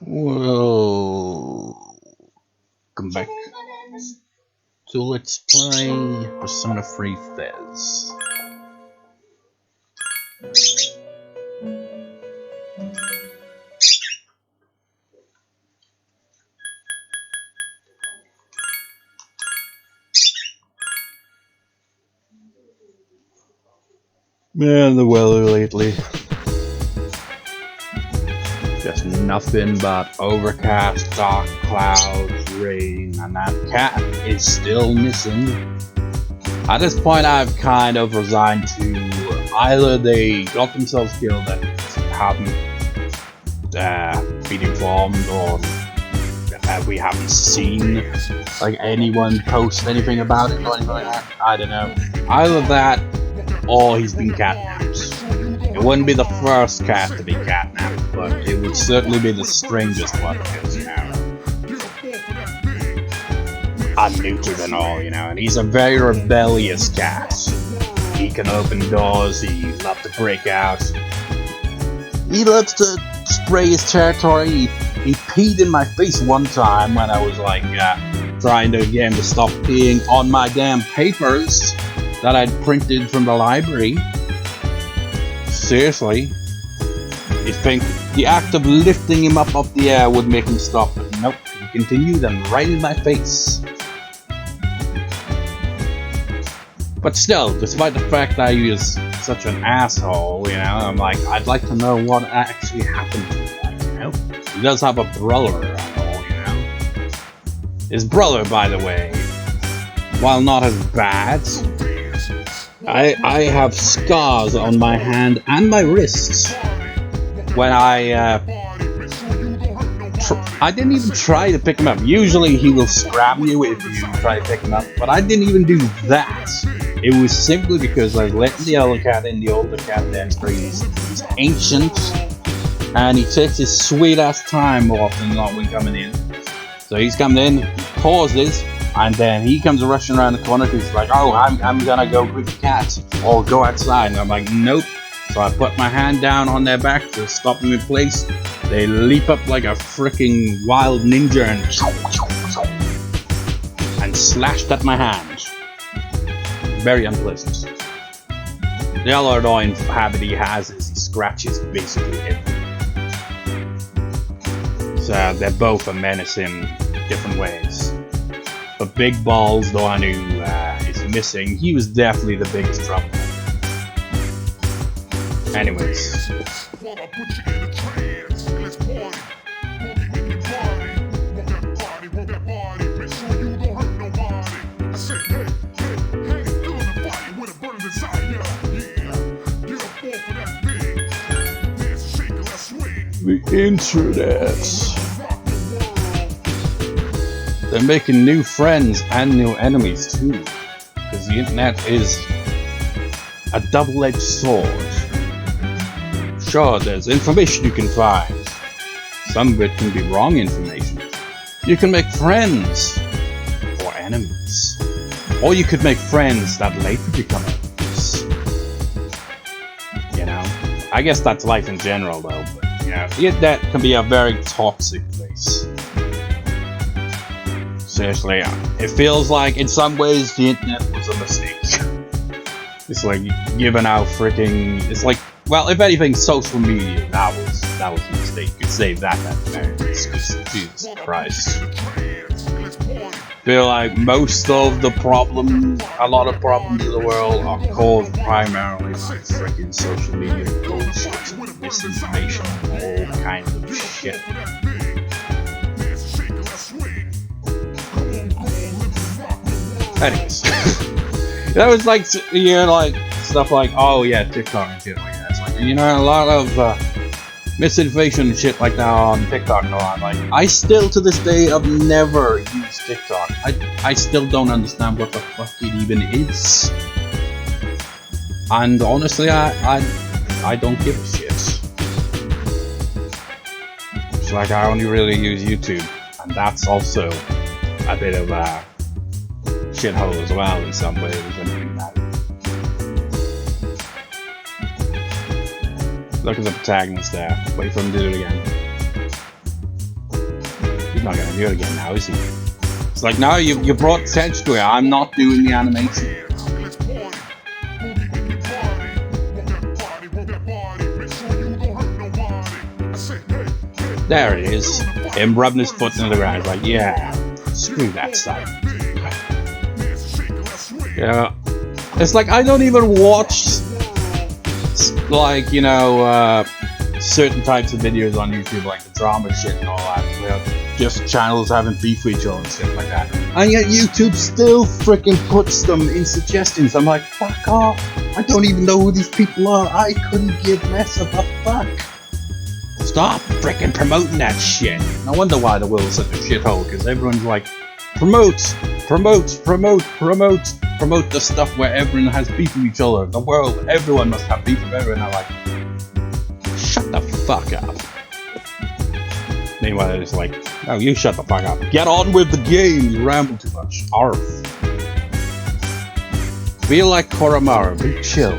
Whoa. Come back. So let's play Persona 3 FES. Man, the weather lately. Just nothing but overcast, dark clouds, rain, and that cat is still missing. At this point, I've kind of resigned to either they got themselves killed and haven't been informed, or we haven't seen like anyone post anything about it or anything like that. I don't know. Either that, or he's been catnapped. It wouldn't be the first cat to be catnapped, but it would certainly be the strangest one, because, you know, unneutered and all, you know, and he's a very rebellious cat. He can open doors, he loves to break out. He loves to spray his territory. He peed in my face one time when I was like trying to get him to stop peeing on my damn papers that I'd printed from the library. Seriously, you'd think the act of lifting him up off the air would make him stop, but nope, he continued and right in my face. But still, despite the fact that he was such an asshole, you know, I'm like, I'd like to know what actually happened to him, you know? He does have a brother and all, you know? His brother, by the way, while not as bad, I have scars on my hand and my wrists when I didn't even try to pick him up. Usually he will scram you if you try to pick him up, but I didn't even do that. It was simply because I was letting the older cat in, the older cat demonstrates he's ancient, and he takes his sweet ass time more often than not when coming in. So he's coming in, he pauses, and then he comes rushing around the corner because he's like, oh, I'm gonna go with the cat, or go outside. And I'm like, nope. So I put my hand down on their back to stop them in place. They leap up like a freaking wild ninja and slashed at my hand. Very unpleasant. The other annoying habit he has is he scratches basically everything. So they're both a menace in different ways. But Big Balls, the one who is missing, he was definitely the biggest trouble. Anyways. The internet. They're making new friends and new enemies too, because the internet is a double-edged sword. Sure, there's information you can find. Some of it can be wrong information. You can make friends or enemies, or you could make friends that later become enemies. You know, I guess that's life in general, though. But you know, the internet can be a very toxic place. Seriously, it feels like in some ways the internet was a mistake. It's like giving out freaking. It's like, well, if anything, social media that was a mistake. You could save that at the very least. Jesus Christ. Feel like most of the problems, a lot of problems in the world are caused primarily by freaking social media bullshit, misinformation, all kinds of shit. Anyways, that was like, you know, like stuff like, oh yeah, TikTok and shit like that. It's like, you know, a lot of misinformation and shit like that on TikTok and all that. Like, I still to this day have never used TikTok. I still don't understand what the fuck it even is. And honestly, I don't give a shit. It's like I only really use YouTube, and that's also a bit of a shithole as well in some ways. Look at the protagonist there. Wait for him to do it again. He's not gonna do it again now, is he? It's like, no, you brought attention to it. I'm not doing the animation. There it is. Him rubbing his foot into the ground. Like, yeah, screw that side. Yeah. It's like, I don't even watch, like, you know, certain types of videos on YouTube, like the drama shit and all that. You know, just channels having beef with each other and shit like that. And yet YouTube still freaking puts them in suggestions. I'm like, fuck off. I don't even know who these people are. I couldn't give less of a fuck. Stop freaking promoting that shit. No wonder why the world's such a shithole, because everyone's like, promote the stuff where everyone has beef with each other. The world, everyone must have beef with everyone. I'm like, shut the fuck up. Meanwhile, they're just like, no, you shut the fuck up. Get on with the game, you ramble too much. Arf. Feel like Koromara, be chill.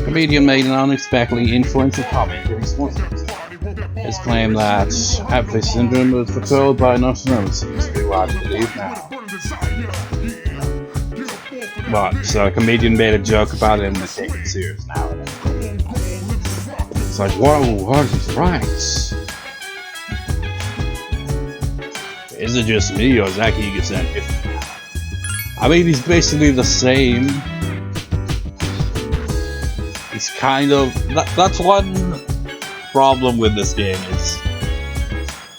Comedian made an unexpectedly influential comment in response to his claim that apathy syndrome was fulfilled by nostrums seems to be what I believe now. But so a comedian made a joke about him and they take it serious now. It's like, whoa, what are these rights? Is it just me or Zaki gets an if? I mean, he's basically the same. He's kind of that's one problem with this game is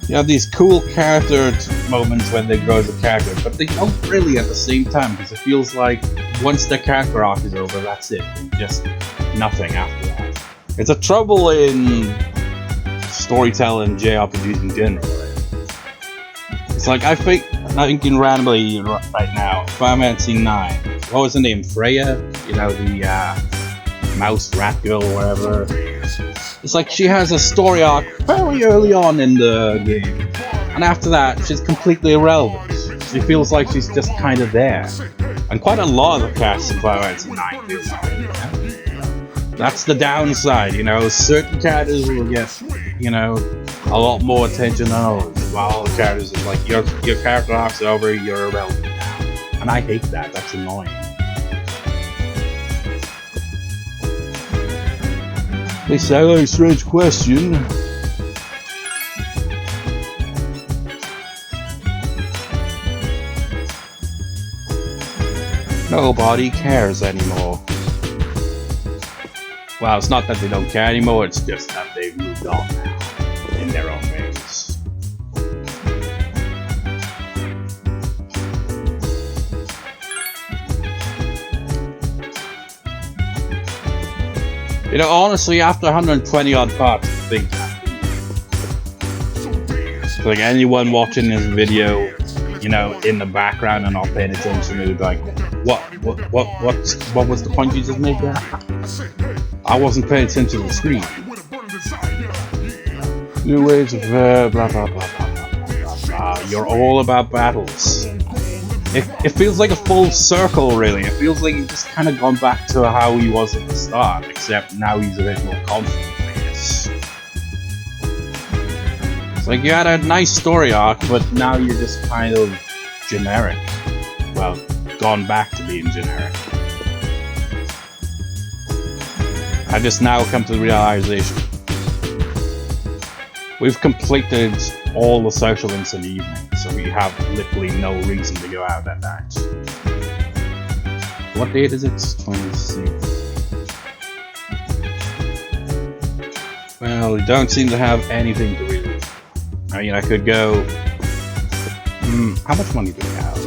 you have these cool character moments when they grow as a character, but they don't really at the same time, because it feels like once the character arc is over, that's it. Just nothing after that. It's a trouble in storytelling JRPGs in general. It's like I think in randomly right now, Final Fantasy 9. What was the name? Freya? You know, the mouse rat girl or whatever. It's like she has a story arc fairly early on in the game, and after that she's completely irrelevant. She feels like she's just kind of there, and quite a lot of the cast in Final Fantasy 9 feels like that, you know? That's the downside, you know. Certain characters will get, you know, a lot more attention than others, while all the characters is like your character arc's over, you're irrelevant now, and I hate that. That's annoying. They say, oh, strange question. Nobody cares anymore. Well, it's not that they don't care anymore, it's just that they've moved on now, in their own ways. You know, honestly, after 120 odd parts, I think like anyone watching this video, you know, in the background and not paying attention, to like, what was the point you just made there? I wasn't paying attention to the screen. New ways of blah blah blah blah blah blah. You're all about battles. It feels like a full circle, really. It feels like he's just kind of gone back to how he was at the start, except now he's a bit more confident, I guess. It's like you had a nice story arc, but now you're just kind of generic. Well, gone back to being generic. I just now come to the realization. We've completed all the social links in the evening, so we have literally no reason to go out at night. What date is it? 26th. Well, we don't seem to have anything to really... I mean, I could go... how much money do we have?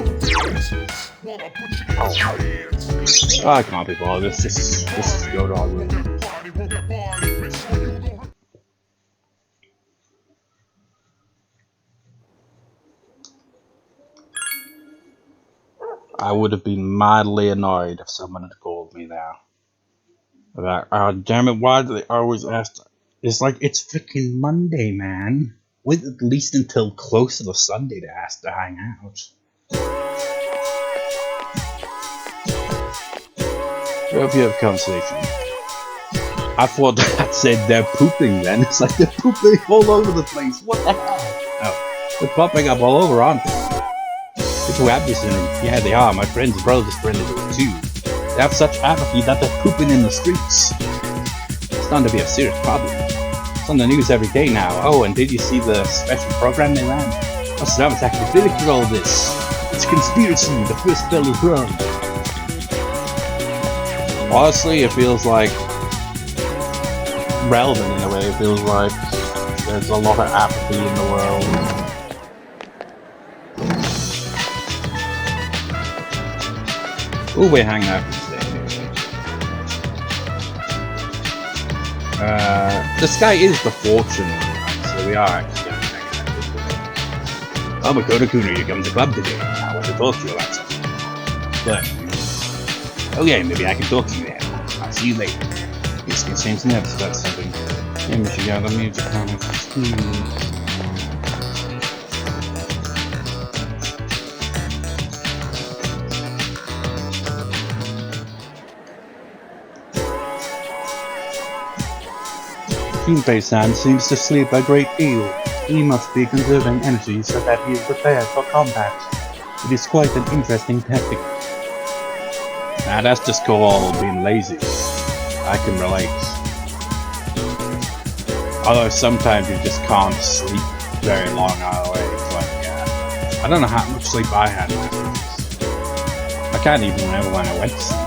Oh, I can't be bothered. Let's just go to our room. I would have been mildly annoyed if someone had called me now. Like, oh, damn it, why do they always ask? It's like, it's freaking Monday, man. Wait at least until closer to Sunday to ask to hang out. I hope you have a conversation. I thought that said they're pooping then. It's like they're pooping all over the place. What the hell? They're popping up all over, aren't they? People have this syndrome. Yeah, they are. My friend's brother's friend is too. They have such apathy that they're pooping in the streets. It's starting to be a serious problem. It's on the news every day now. Oh, and did you see the special program they ran? Oh, so that was actually predicted all this. It's a conspiracy. The first bell is rung. Honestly, it feels like relevant in a way. It feels like there's a lot of apathy in the world. Oh, we're hanging out today. The sky is the fortune, right? So we are actually hanging out. Oh, Makoto Kuna, you come to the club today. I want to talk to you about something. But, okay, maybe I can talk to you then. I'll see you later. It's the same snaps about something. Yeah, we should get the music on it. Junpei-san seems to sleep a great deal. He must be conserving energy so that he is prepared for combat. It is quite an interesting tactic. Nah, that's just called being lazy. I can relate. Although sometimes you just can't sleep very long either way. It's like, I don't know how much sleep I had last night. I can't even remember when I went to sleep.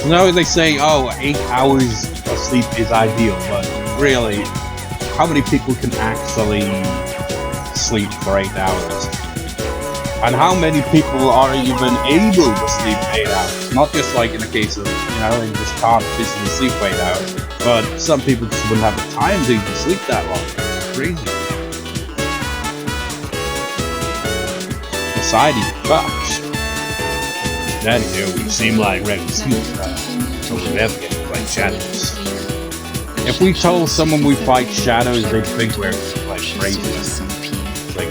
You know, they say, oh, 8 hours of sleep is ideal, but really, how many people can actually sleep for 8 hours? And how many people are even able to sleep 8 hours? Not just like in a case of, you know, they just can't physically sleep for 8 hours, but some people just wouldn't have the time to even sleep that long. It's crazy. Society fucks. Daddy here, we seem like ready to sleep, so we'll never get to fight shadows. If we told someone we fight shadows, they'd think we're like crazy. Like,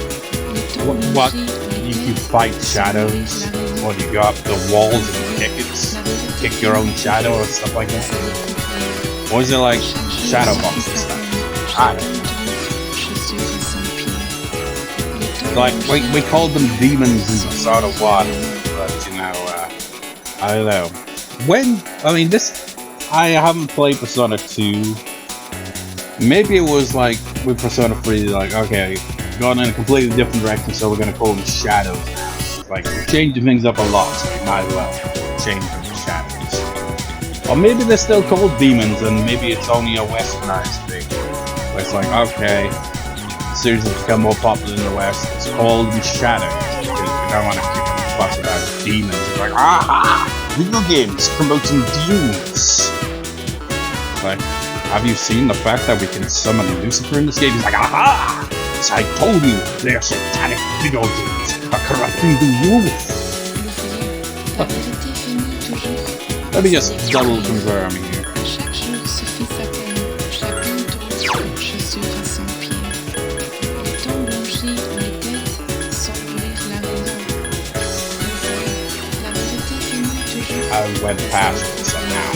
what? You fight shadows? Or you go up the walls and kick your own shadow or stuff like that? Or is it like shadow box and stuff? I don't know. Like, we called them demons in Persona 1, but you know, I don't know. I haven't played Persona 2. Maybe it was like with Persona 3, like, okay, gone in a completely different direction, so we're gonna call them shadows now. Like, we're changing things up a lot, so we might as well change them to shadows. Or maybe they're still called demons, and maybe it's only a westernized thing. Where it's like, okay, the series has become more popular in the West, it's called shadows, because we don't want to kick up a fuss about demons. It's like, aha! Video games promoting demons! Like, have you seen the fact that we can summon Lucifer in this game? He's like, aha! As I told you, their satanic video games are corrupting the youth. Let me just double confirm here. I went past this now.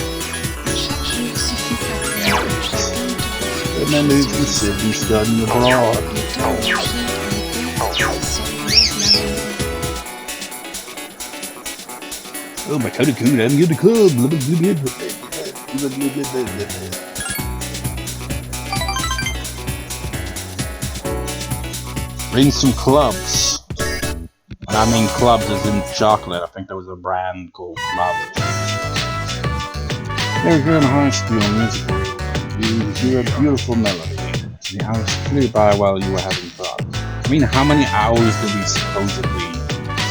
The men who's been sitting studying abroad. Oh, my code cool, I'm in the club. Bring some clubs. And I mean clubs as in chocolate. I think there was a brand called Clubs. You're in high school musical. You hear a beautiful melody. The hours flew by while you were having fun. I mean, how many hours did we supposedly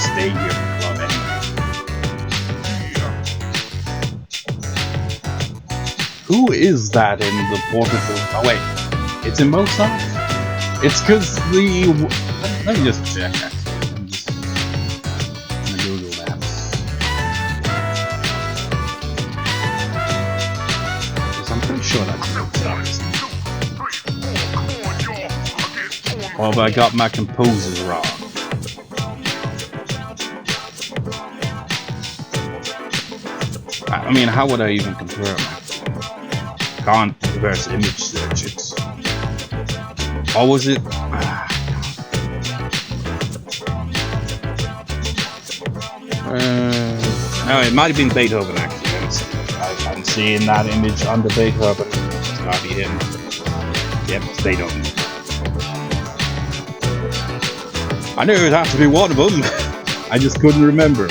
stay here at the club anyway? Who is that in the portrait of... Oh wait, it's in Mozart? It's because the... Let me just check actually. I'm just gonna Google that. I'm pretty sure that's Mozart. Or have I got my composers wrong? I mean, how would I even confirm it? Can't reverse image search it. Or was it? No, it might have been Beethoven actually. I'm seeing that image on the Beethoven. It's gotta be him. Yep, it's Beethoven. I knew it'd have to be one of them. I just couldn't remember.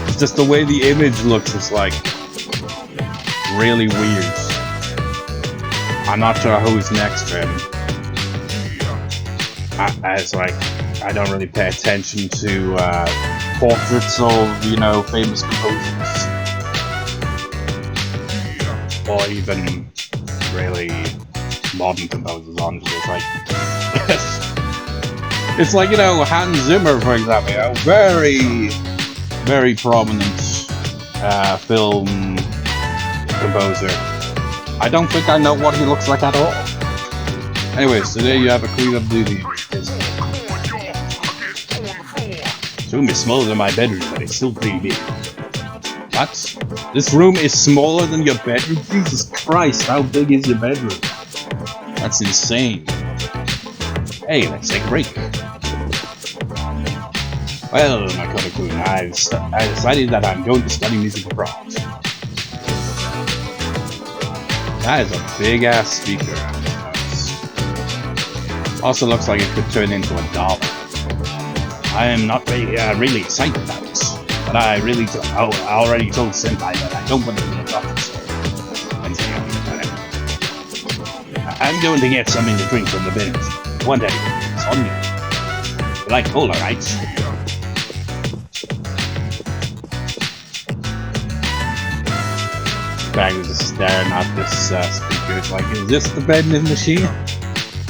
It's just the way the image looks. It's like really weird. I'm not sure who's next to him. It's like I don't really pay attention to portraits of, you know, famous composers, or even really modern composers. Honestly, it's like it's like, you know, Hans Zimmer, for example, a very, very prominent film composer. I don't think I know what he looks like at all. Anyways, today you have a cleanup duty. This room is smaller than my bedroom, but it's still pretty big. What? This room is smaller than your bedroom? Jesus Christ, how big is your bedroom? That's insane. Hey, let's take a break. Well, Makoto-kun, I decided that I'm going to study music abroad. That is a big ass speaker. Also looks like it could turn into a dollar. I am not really excited about it, but I already told Senpai that I don't want to be a doctor. I'm going to get something to drink from the bench. One day, it's on you. You like cola, right? Guy was just staring at this speaker. It's like, is this the vending machine?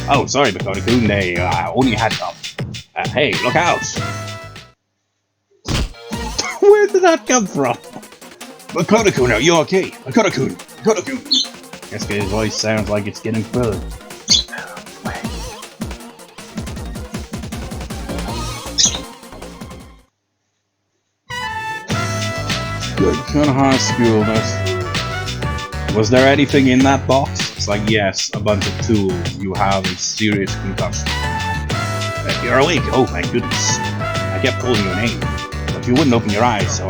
Oh, sorry, Makoto-kun, they only had some. Hey, look out! Where did that come from? Makoto-kun, are you okay? Makoto-kun! Makoto-kun! Keisuke's voice sounds like it's getting further. Good kind of high school, Was there anything in that box? It's like, yes, a bunch of tools. You have a serious concussion. You're awake. Oh my goodness. I kept calling your name, but you wouldn't open your eyes, so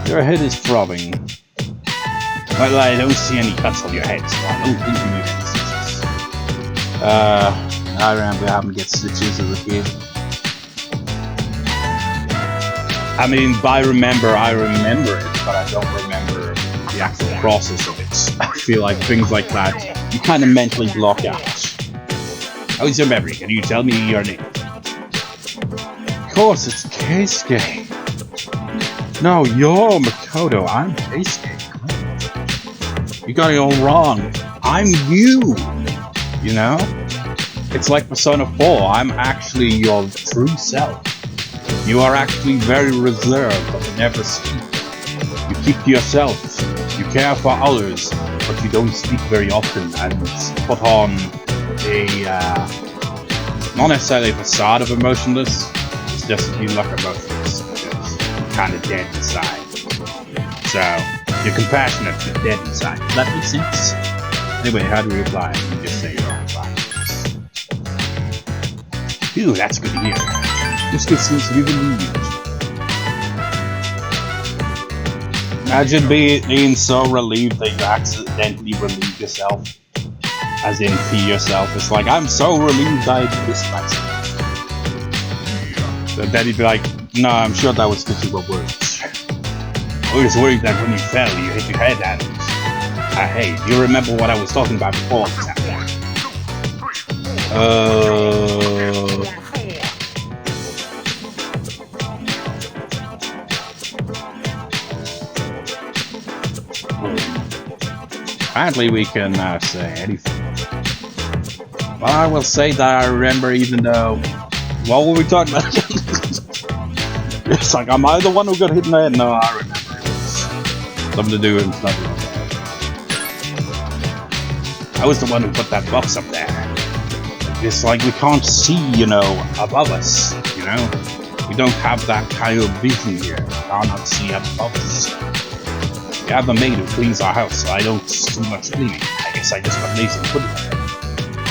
Your head is throbbing. Well, I don't see any cuts on your head, so I don't think you need any stitches. I remember having to get stitches as a kid. I mean, I remember it, but I don't remember the actual process of it. I feel like things like that, you kind of mentally block out. How's your memory? Can you tell me your name? Of course, it's Keisuke. No, you're Makoto. I'm Keisuke. You got it all wrong. I'm you. You know? It's like Persona 4. I'm actually your true self. You are actually very reserved, but never speak. You keep to yourself. You care for others, but you don't speak very often and put on a, not necessarily a facade of emotionless, it's just you look emotionless, just kind of dead inside. So, you're compassionate but dead inside. Does that make sense? Anyway, how do we reply? You just say your reply. Phew, that's good to hear. This good seems you relieved. Imagine being so relieved that you accidentally relieve yourself. As in pee yourself. It's like, I'm so relieved I pissed myself. So then he'd be like, no, I'm sure that was because you were worried. I was worried that when you fell, you hit your head and... hey, do you remember what I was talking about before? Apparently we can say anything. Well, I will say that I remember, even though... What were we talking about? It's like, am I the one who got hit in the head? No, I remember. It was something to do with stuff. I was the one who put that box up there. It's like we can't see, you know, above us, you know? We don't have that kind of vision here. We cannot see above us. We have a maid who cleans our house, so I don't do much cleaning. I guess I just got lazy and put it there.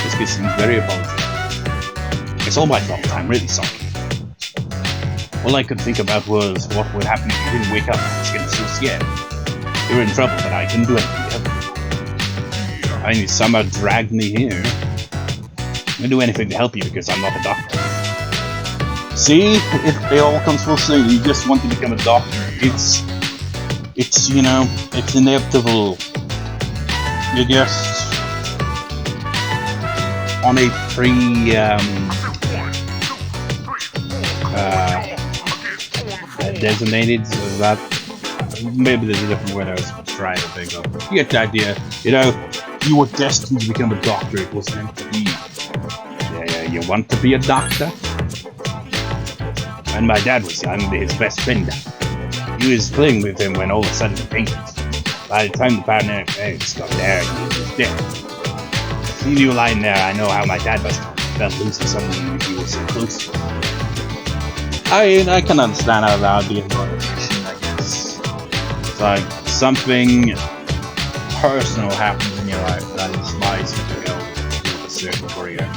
This kid seems very apologetic. It's all my fault, I'm really sorry. All I could think about was what would happen if you didn't wake up and was getting so scared. You were in trouble, but I couldn't do anything to help you. I mean, you somehow dragged me here. I couldn't do anything to help you because I'm not a doctor. See, it all comes full circle. You just want to become a doctor. It's you know, it's inevitable. You're just on a designated, so that maybe there's a different word I was trying to think of. You get the idea. You know, you were destined to become a doctor. It was meant to be. Yeah, you want to be a doctor? And my dad was young, his best friend. He was playing with him when all of a sudden it fainted. By the time the paramedic got there, he was dead. See you lying there, I know how my dad must have felt losing someone he was so close to. I mean, I can understand how that would be a motivation, I guess. It's like something personal happens in your life that inspires you to go with a certain career.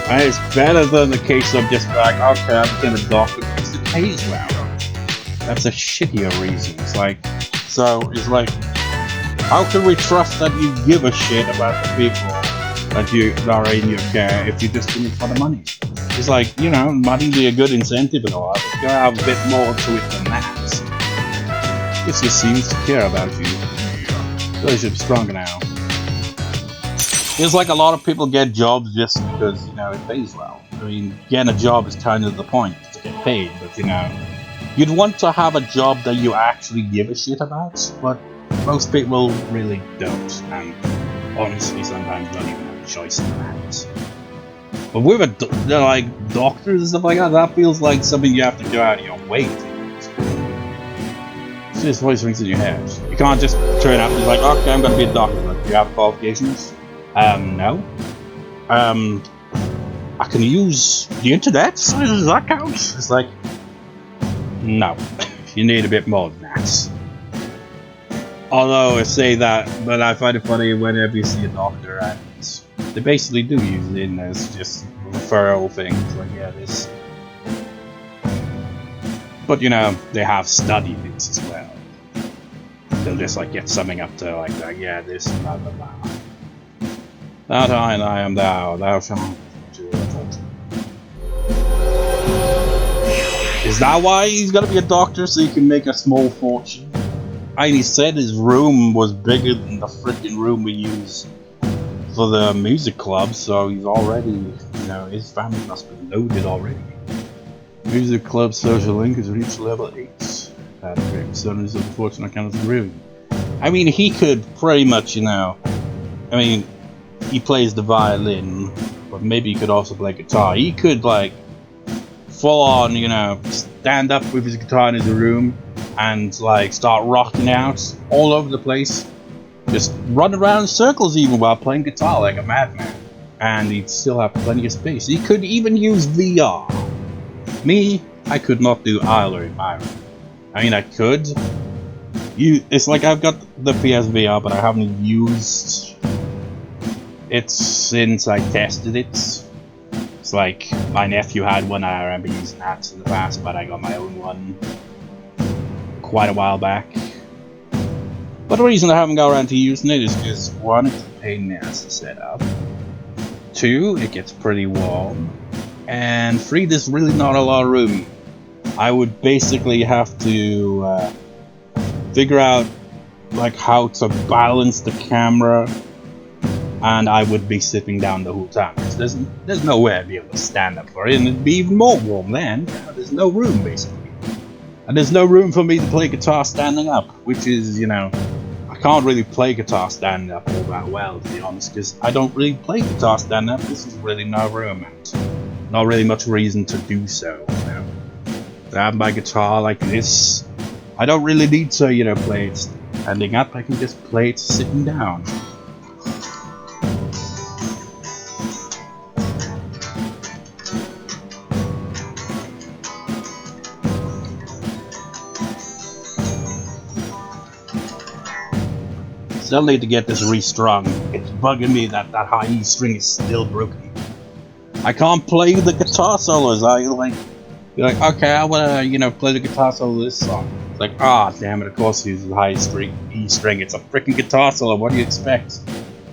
And it's better than the case of just like, okay, I became a doctor because it pays well. That's a shittier reason. It's like, how can we trust that you give a shit about the people that are in your care if you just do it for the money? It's like, you know, money be a good incentive and all, but you gotta have a bit more to it than that. It just seems to care about you. Relationship's stronger now. It's like a lot of people get jobs just because, you know, it pays well. I mean, getting a job is kind of the point, to get paid, but you know, you'd want to have a job that you actually give a shit about, but most people really don't, and honestly sometimes don't even have a choice in that. But with like doctors and stuff like that, that feels like something you have to go out of your way to. It's just voice rings in your head. You can't just turn up and be like, okay, I'm gonna be a doctor. Like, do you have qualifications? No. I can use the internet? Does that count? It's like, no. You need a bit more than that. Although I say that, but I find it funny whenever you see a doctor and they basically do use it in as just referral things, like, yeah, this. But you know, they have studied this as well. They'll just like get summing up to like, yeah, this, blah blah blah. That I am thou shalt not do it. Is that why he's gonna be a doctor, so he can make a small fortune? And he said his room was bigger than the freaking room we use for the music club, so he's already, you know, his family must be loaded already. Music club social link has reached level 8. That son is unfortunate kind of room. I mean, he could pretty much, you know, I mean, he plays the violin, but maybe he could also play guitar. He could, like, full on, you know, stand up with his guitar in his room and, like, start rocking out all over the place. Just run around in circles even while playing guitar like a madman. And he'd still have plenty of space. He could even use VR. Me, I could not do either in my room. I mean, I could. It's like I've got the PSVR, but I haven't used it since I tested it. It's like my nephew had one, I remember using that in the past, but I got my own one quite a while back. But the reason I haven't got around to using it is because 1, it's a pain in the ass to set up. 2, it gets pretty warm. And 3, there's really not a lot of room. I would basically have to figure out like how to balance the camera, and I would be sitting down the whole time. There's no way I'd be able to stand up for it, and it'd be even more warm then. There's no room basically. And there's no room for me to play guitar standing up, which is, you know, I can't really play guitar standing up all that well, to be honest, because I don't really play guitar standing up. This is really no room, and not really much reason to do so. You know? To have my guitar like this, I don't really need to, you know, play it standing up. I can just play it sitting down. Still need to get this restrung. It's bugging me that that high E string is still broken. I can't play the guitar solos. You're like, okay, I wanna, you know, play the guitar solo this song. It's like, ah, damn it, of course it's the high E string. It's a freaking guitar solo, what do you expect?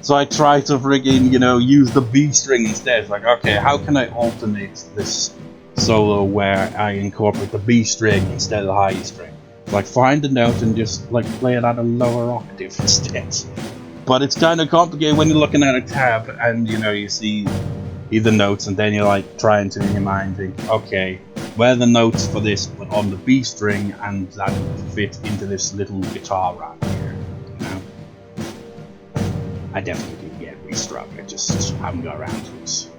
So I try to freaking, you know, use the B string instead. It's like, okay, how can I alternate this solo where I incorporate the B string instead of the high E string? Like, find the note and just, like, play it at a lower octave instead. But it's kind of complicated when you're looking at a tab and, you know, you see the notes and then you're, like, trying to, in your mind, think, okay, where are the notes for this, but on the B string, and that would fit into this little guitar right here, you know? I definitely did get restrung, I just haven't got around to it.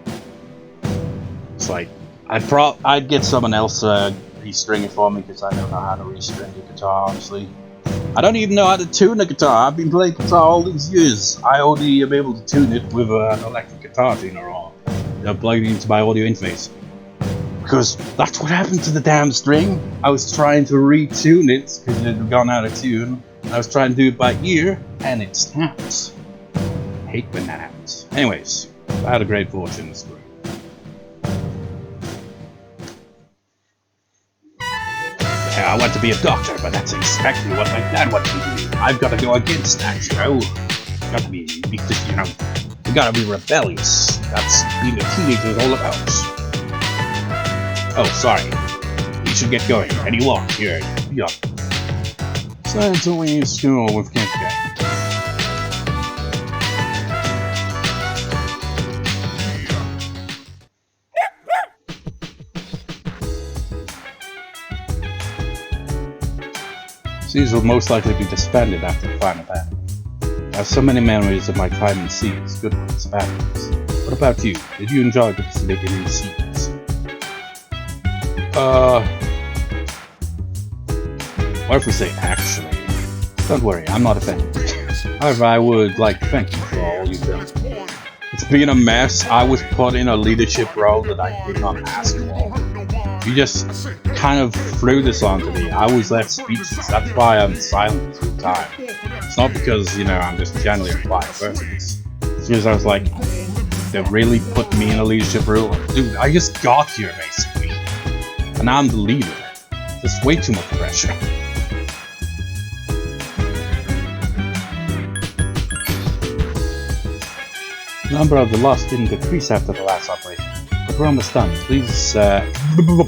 It's like, I'd get someone else restring it for me, because I don't know how to restring the guitar, honestly. I don't even know how to tune a guitar. I've been playing guitar all these years. I only am able to tune it with an electric guitar tuner or plugged into my audio interface. Because that's what happened to the damn string. I was trying to retune it because it had gone out of tune. I was trying to do it by ear, and it snaps. I hate when that happens. Anyways, I had a great fortune this spring. Yeah, I want to be a doctor, but that's exactly what my dad wanted me to do. I've got to go against that, you know. Got to be, because, you know, you gotta be rebellious. That's being a teenager is all about. Oh, sorry. You should get going. Any luck here? Yup. So until we leave school with Keisuke. Seas will most likely be disbanded after the final battle. I have so many memories of my time in Seas, good ones, bad ones. What about you? Did you enjoy participating in Seas? What if we say actually? Don't worry, I'm not offended. However, I would like to thank you for all you've done. It's been a mess. I was put in a leadership role that I did not ask for. You just kind of threw this onto me. I was left speechless. That's why I'm silent all the time. It's not because, you know, I'm just generally a quiet person. It's because I was like, they really put me in a leadership role. Dude, I just got here, basically. And I'm the leader. There's way too much pressure. The number of the lost didn't decrease after the last operation. But we're almost done. Please,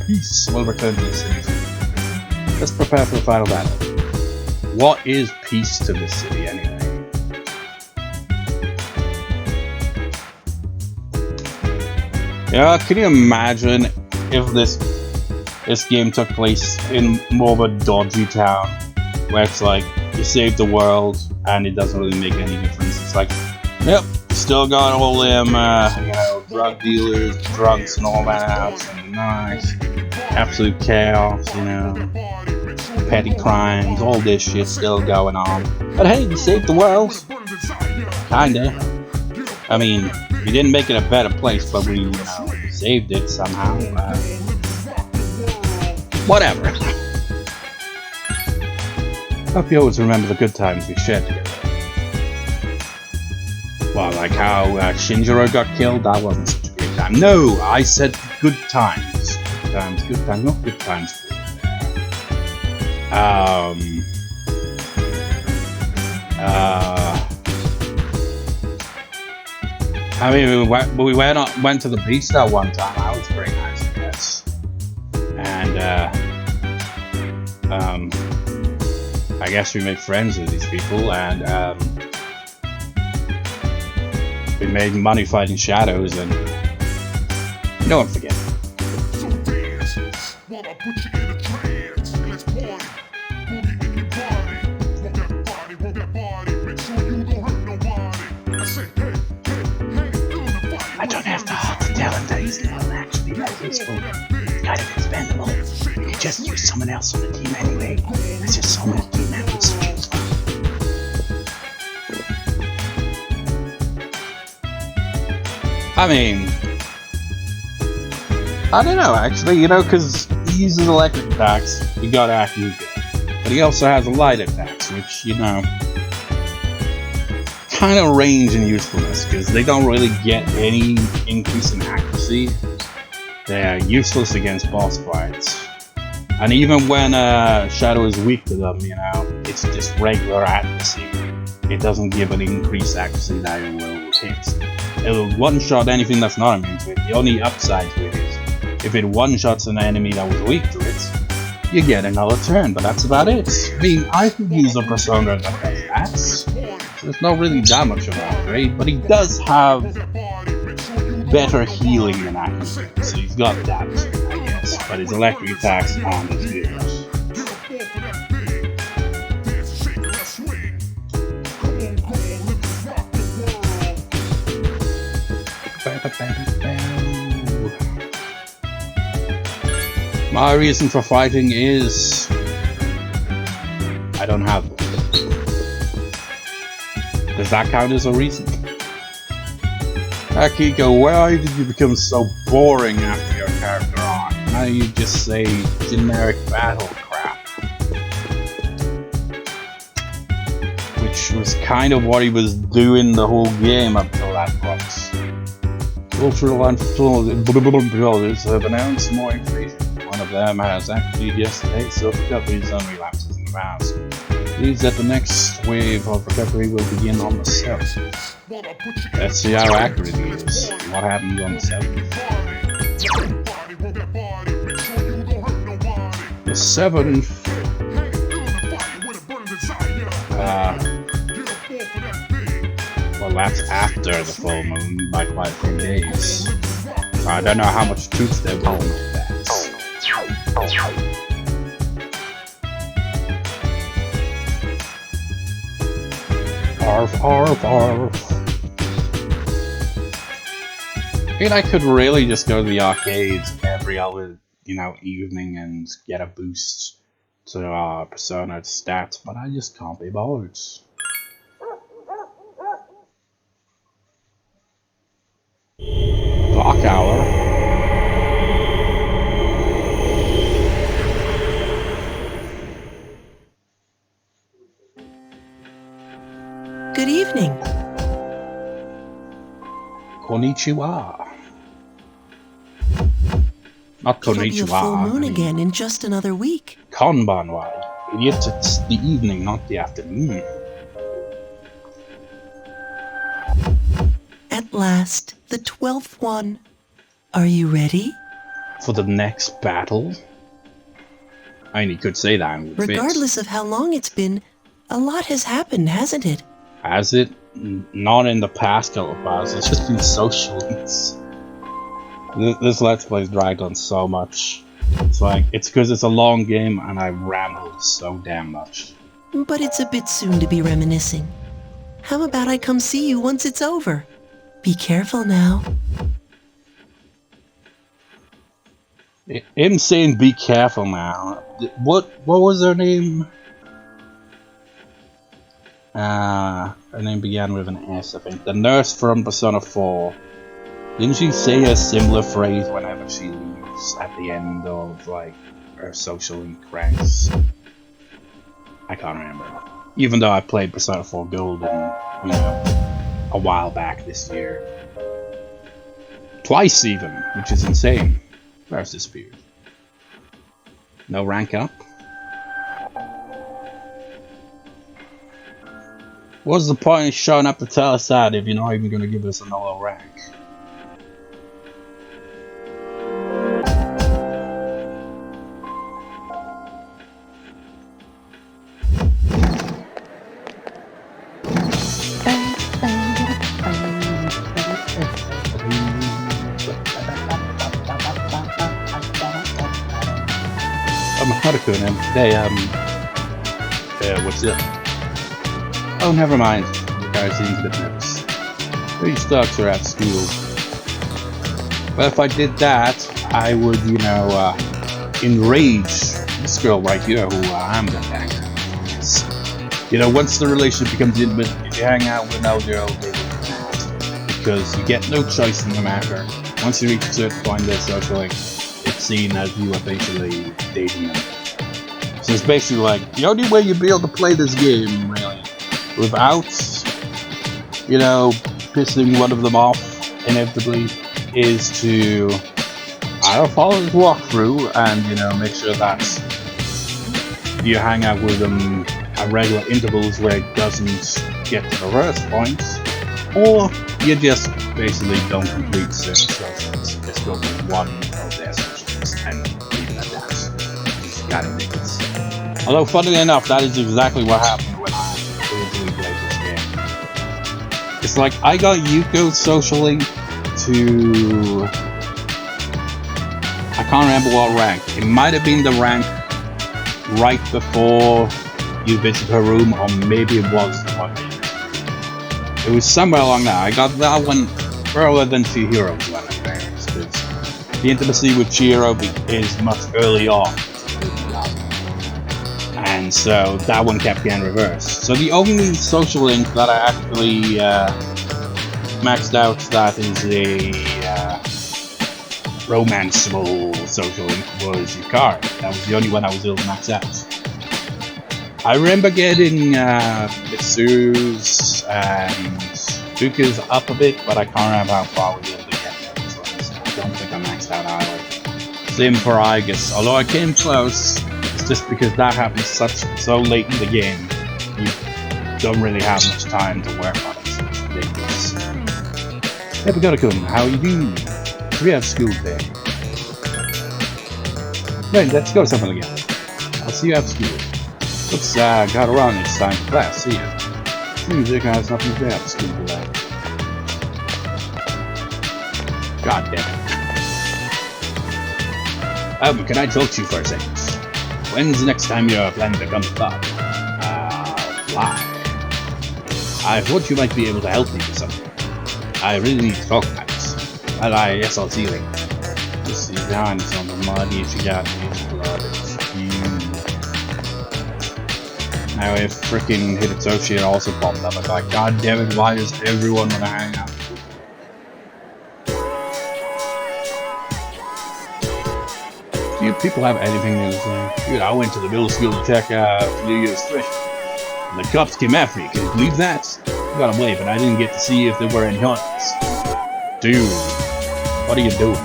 peace will return to the city. Let's prepare for the final battle. What is peace to this city, anyway? Yeah, can you imagine if this game took place in more of a dodgy town, where it's like, you save the world, and it doesn't really make any difference. It's like, yep, still got all them, you know, drug dealers, drunks, and all that out, and nice, absolute chaos, you know, petty crimes, all this shit still going on. But hey, we saved the world, kinda. I mean, we didn't make it a better place, but we, you know, saved it somehow. Whatever. Hope you always remember the good times we shared together. Well, like how Shinjiro got killed, that wasn't such a great time. No, I said good times. Good times, not good times. I mean, we went to the beach that one time. That was very nice, I guess. And I guess we made friends with these people, and we made money fighting shadows, and no one forget. I don't have the heart to tell him that he's not actually very useful. Kind of expendable. You just use someone else on the team anyway. There's just so many team members to choose from. I mean, I don't know actually, you know, because he uses electric attacks, you gotta act good. But he also has a light attacks, which, you know, kind of range in usefulness, because they don't really get any increase in accuracy. They're useless against boss fights. And even when Shadow is weak to them, you know, it's just regular accuracy. It doesn't give an increased accuracy that it will hit. It will one-shot anything that's not immune to it. The only upside to it is, if it one-shots an enemy that was weak to it, you get another turn, but that's about it. I mean, I could use a persona that does that. So it's not really that much of an upgrade, but he does have better healing than accuracy, so he's got that, I guess. But his electric attacks aren't as good. My reason for fighting is I don't have one. Does that count as a reason? Akiko, why did you become so boring after your character arc? Now you just say generic battle crap. Which was kind of what he was doing the whole game up till that point. Cultural and builders have announced more information. One of them has actually yesterday self-recoveries and relapses in the past. Believes that the next wave of recovery will begin on the 7th. Let's see how accurate he is. What happens on the 7th? The 7th. Well, that's after the full moon by quite a few days. So I don't know how much truth there will be to that. Arf, arf, arf. I mean, I could really just go to the arcades every other, evening and get a boost to Persona stats, but I just can't be bothered. Clock hour. Good evening. Konnichiwa. Not It'll be a konnichiwa. full moon again in just another week. Konbanwa. Idiot, it's the evening, not the afternoon. At last, the 12th one. Are you ready? For the next battle? I mean, he could say that and it would fit. Regardless of how long it's been, a lot has happened, hasn't it? Has it? Not in the past couple of hours, it's just been social. This Let's Play's dragged on so much. It's because it's a long game and I rambled so damn much. But it's a bit soon to be reminiscing. How about I come see you once it's over? Be careful now. Him saying be careful now. What was her name? Her name began with an S, I think. The nurse from Persona 4. Didn't she say a similar phrase whenever she leaves at the end of her social cranks? I can't remember. Even though I played Persona 4 Gold a while back this year. Twice even, which is insane. Where's this period? No rank up? What's the point of showing up to tell us that if you're not even going to give us another rank? What's up? Oh, never mind. The guy seems a bit nervous. These dogs are at school. Well, if I did that, I would, enrage this girl right here who I'm gonna hang out with. Once the relationship becomes intimate, if you hang out with another girl, they will be mad. Because you get no choice in the matter. Once you reach a certain point in their socialing, it's seen as you are basically dating them. So it's basically the only way you'd be able to play this game, really, without you know, pissing one of them off inevitably is to either follow this walkthrough and, you know, make sure that you hang out with them at regular intervals where it doesn't get to the worst points, or you just basically don't complete certain socials. Just go to one of their socials and leave it at that. It's kind of ridiculous. Although, funnily enough, that is exactly what happened when I originally played this game. It's like I got Yuko socially to, I can't remember what rank. It might have been the rank right before you visit her room, or maybe it was the one. It was somewhere along there. I got that one earlier than Chihiro when I played, because the intimacy with Chihiro is much early on. And so that one kept getting reversed. So the only social link that I actually maxed out that is a romanceable social link was Yukari. That was the only one I was able to max out. I remember getting Mitsu's and Fuka's up a bit, but I can't remember how far I was able to get those ones. I don't think I maxed out either. Same for Igus, although I came close. It's just because that happens so late in the game, you don't really have much time to work on it. It's ridiculous. Hey, Pagoda-kun, how you doing? We have school today. Right, let's go to something again. I'll see you after school. Looks got around, it's time for class. See ya. Seems like I have nothing to do after school today. God damn it. Can I talk to you for a second? When's the next time you're planning to come to club? Why? I thought you might be able to help me with something. I really need to talk about this. Well, I guess I'll see you later. This is on some muddy if you got me blood. Now if frickin' Hitotsuchi also popped up, I'm like, god damn it, why does everyone wanna hang out? Do you people have anything to say? Dude, I went to the middle school to check out New Year's Fish. And the cops came after me, can you believe that? I got away, but I didn't get to see if there were any hunters. Dude, what are you doing?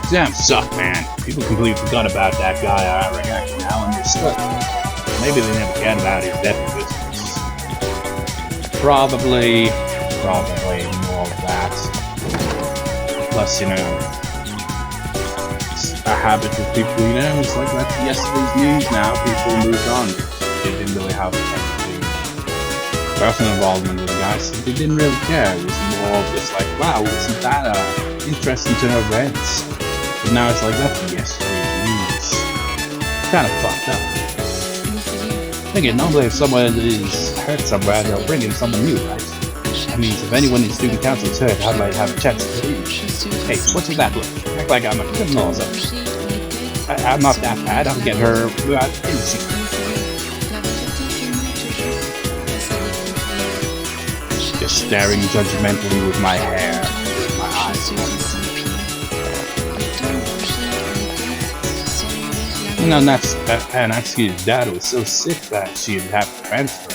Exams suck, man. People completely forgot about that guy I reckon now and they're stuck. Maybe they never cared about his death and business. Probably more of that. Plus, you know, it's a habit of people, you know, it's like that's yesterday's news now. People moved on. They didn't really have any personal involvement with the guys. So they didn't really care. It was more of just like, wow, isn't that interesting to know events? But now it's like, that's yesterday's news. Kind of fucked up. Again, normally if someone is hurt somewhere, they'll bring in someone new, right? That means if anyone in student council is hurt, I might have a chance to leave. Hey, what's with that look? Act like I'm a criminal or something. I'm not that bad, I'll get her without anything. Just staring judgmentally with my hair, with my eyes. You know, Natsuki's dad was so sick that she'd have to transfer.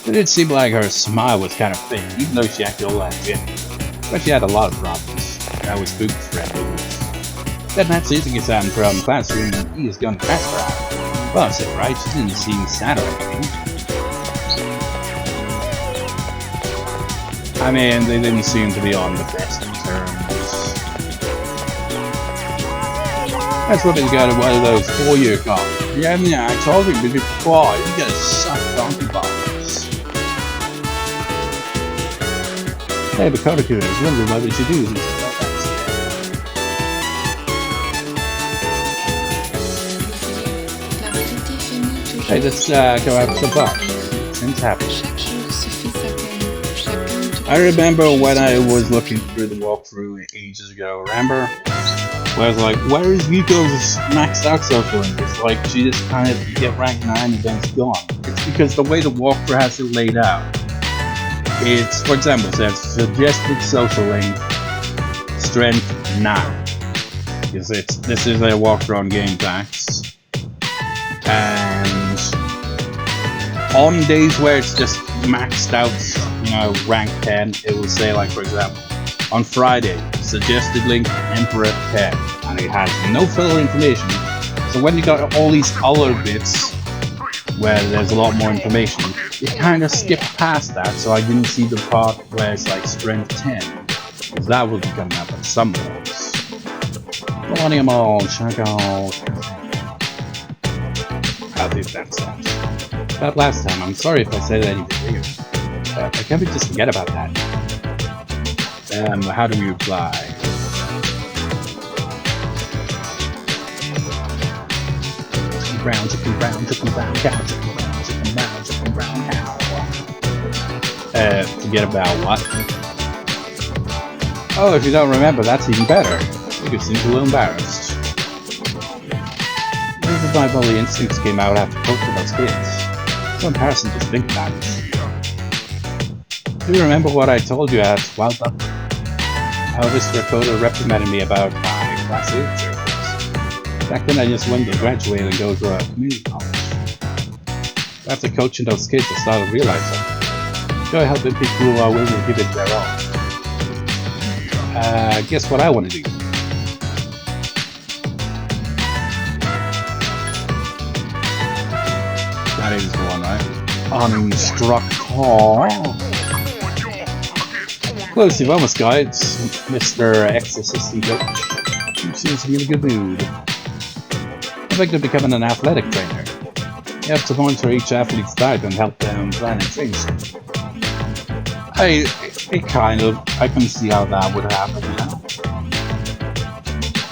It did seem like her smile was kind of fake, even though she acted all that shit. But she had a lot of problems. That was Spook's friend. That Natsuki gets out from the classroom and he is going to transfer out. Well, I said, right? She didn't seem sad or anything. I mean, they didn't seem to be on the best of terms. That's what they got one of those 4-year colleges. Yeah, I told you before, you gotta suck donkey balls. Hey, but Kodaku, I was wondering what we should do since it's not that. Hey, let's go have some fun. Things happen. I remember when I was looking through the walkthrough ages ago, remember? Where I was like, where is Yuko's maxed out social link? It's like she just kind of get rank 9 and then it's gone. It's because the way the walkthrough has it laid out. It's, for example, it says suggested social link, strength 9. Because this is a walk-around game tax, and on days where it's just maxed out, you know, rank 10, it will say, like, for example, on Friday, suggested link Emperor 10, and it has no filler information. So when you got all these other bits where there's a lot more information, you kind of skip past that, so I didn't see the part where it's like strength 10, because that will be coming up at some point. Millennium all, check out. How did that sound? That last time, I'm sorry if I said anything weird, but I can't just forget about that. How do we reply? Chicken brown, chicken brown, chicken brown cow, chicken brown, chicken brown, chicken brown cow. Forget about what? Oh, if you don't remember, that's even better. You could seem a little embarrassed. Maybe my bully instincts came out after poking those kids. So embarrassing just think about it. Do you remember what I told you at Wild Up? How this recorder reprimanded me about my class literature course. Back then I just wanted to graduate and go to a community college. After coaching those kids, I started realizing enjoy helping people who are willing to give it their all. Guess what I want to do? That is the one, right? Uninstructor. Close your bonus guides, Mr. Ex-Assistant Coach. You seems to be in a good mood. I'd like to become an athletic trainer. You have to monitor each athlete's diet and help them plan and train. I can see how that would happen, you know?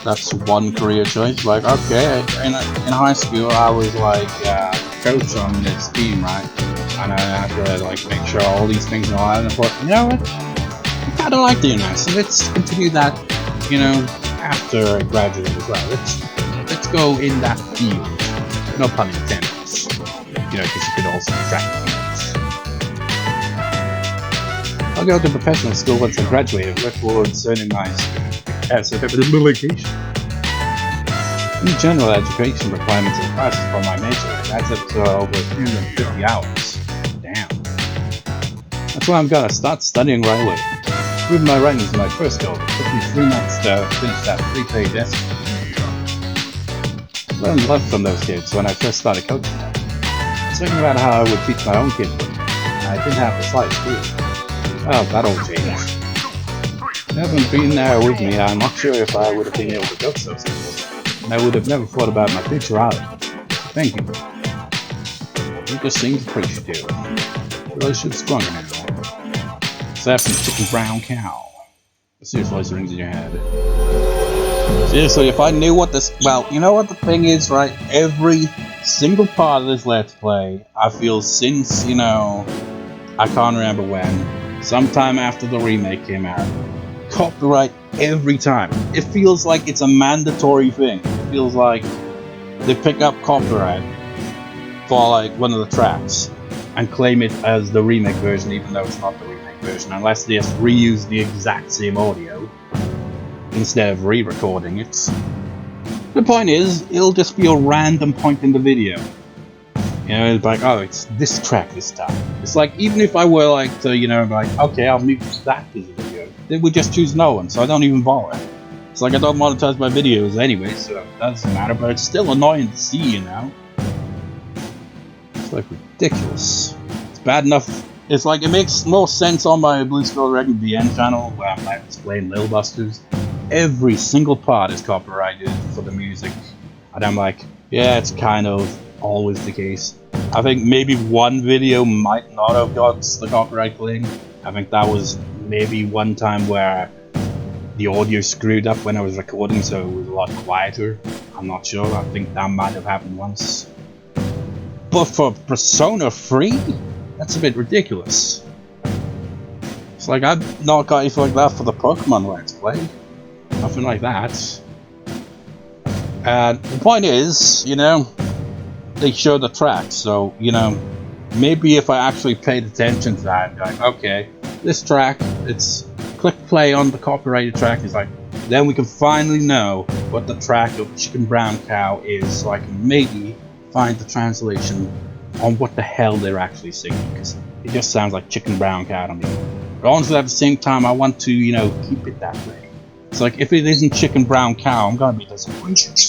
That's one career choice. Like, okay, in high school I was like coach on this team, right? And I had to like make sure all these things are alive. And I thought, you know what? I kind of like doing that, so let's continue that, you know, after I graduate as well. Let's go in that field. No pun intended. You know, because you could also track things. I'll go to professional school once I graduate and work towards earning my certification. In general education requirements and classes for my major, that's up to over 350 hours. Damn. That's why I'm gonna start studying right away. Improving my writing is my first goal. It took me 3 months to finish that 3-page essay. I learned a lot from those kids when I first started coaching them. I was thinking about how I would teach my own kids, and I didn't have the slightest clue. Well, that'll change. If you haven't been there with me, I'm not sure if I would have been able to coach those kids. And I would have never thought about my future either. Thank you. You just seemed appreciative. The relationship's stronger now. Except from chicken brown cow. Serious voice rings in your head. Seriously, if I knew what this... Well, you know what the thing is, right? Every single part of this Let's Play, I feel since, you know... I can't remember when. Sometime after the remake came out. Copyright every time. It feels like it's a mandatory thing. It feels like they pick up copyright for like one of the tracks and claim it as the remake version, even though it's not the remake version, unless they just reuse the exact same audio instead of re-recording it. The point is, it'll just be a random point in the video. You know, it's like, oh, it's this track this time. It's like, even if I were like to, you know, like, okay, I'll mute that as a video, they would just choose no one, so I don't even bother. It's like I don't monetize my videos anyway, so that doesn't matter, but it's still annoying to see, you know? It's like ridiculous. It's bad enough. It's like, it makes more sense on my Blue Skull Record DN channel, where I'm like displaying Lil Busters. Every single part is copyrighted for the music. And I'm like, yeah, it's kind of always the case. I think maybe one video might not have got the copyright claim. I think that was maybe one time where the audio screwed up when I was recording, so it was a lot quieter. I'm not sure. I think that might have happened once. But for Persona 3, that's a bit ridiculous. It's like I've not got anything like that for the Pokemon Let's Play. Nothing like that. And the point is, you know, they show the tracks, so, you know, maybe if I actually paid attention to that, like, okay, this track, it's click play on the copyrighted track, is like Then we can finally know what the track of Chicken Brown Cow is, so I can maybe find the translation on what the hell they're actually singing, because it just sounds like Chicken Brown Cow to me. But honestly, at the same time, I want to, you know, keep it that way. It's like, if it isn't Chicken Brown Cow, I'm gonna be disappointed.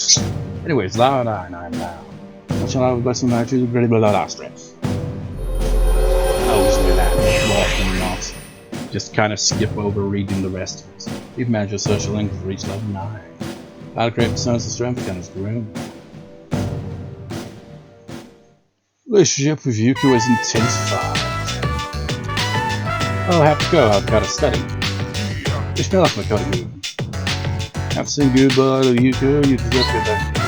Anyways, loud I'm now. What shall I have got some nitrogen? Blah blah blah strength. Oh, just with that. Lost and not. Just kind of skip over reading the rest of it. You've managed your social link to reach level 9. I'll create personas of strength and his groom. Relationship with Yuko is intensified. Oh, I have to go. I've got to study. Just fell off my cutting room. Have to say goodbye to Yuko. You deserve to get back.